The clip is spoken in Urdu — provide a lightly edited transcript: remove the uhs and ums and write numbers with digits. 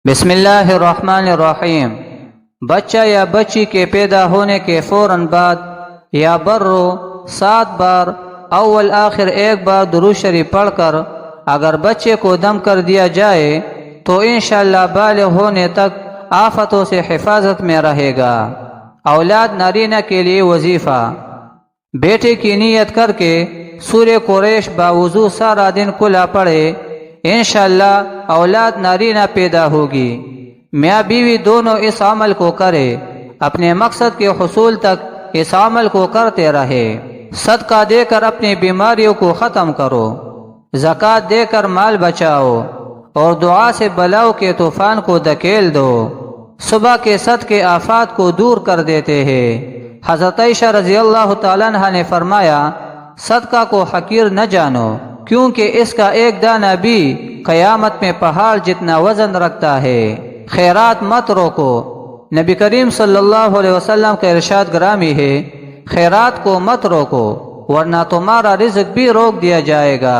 بسم اللہ الرحمن الرحیم۔ بچہ یا بچی کے پیدا ہونے کے فوراً بعد یا برو 7 بار اول آخر 1 بار درود شریف پڑھ کر اگر بچے کو دم کر دیا جائے تو انشاءاللہ بالغ ہونے تک آفتوں سے حفاظت میں رہے گا۔ اولاد نارینہ کے لیے وظیفہ: بیٹے کی نیت کر کے سورہ قریش باوضو سارا دن کھلا پڑھے، انشاءاللہ اولاد نارینہ پیدا ہوگی۔ میاں بیوی دونوں اس عمل کو کرے، اپنے مقصد کے حصول تک اس عمل کو کرتے رہے۔ صدقہ دے کر اپنی بیماریوں کو ختم کرو، زکوٰۃ دے کر مال بچاؤ، اور دعا سے بلاؤ کے طوفان کو دھکیل دو۔ صبح کے صدقے آفات کو دور کر دیتے ہیں۔ حضرت عائشہ رضی اللہ تعالیٰ عنہ نے فرمایا، صدقہ کو حقیر نہ جانو، کیونکہ اس کا ایک دانہ بھی قیامت میں پہاڑ جتنا وزن رکھتا ہے۔ خیرات مت روکو۔ نبی کریم صلی اللہ علیہ وسلم کا ارشاد گرامی ہے، خیرات کو مت روکو ورنہ تمہارا رزق بھی روک دیا جائے گا۔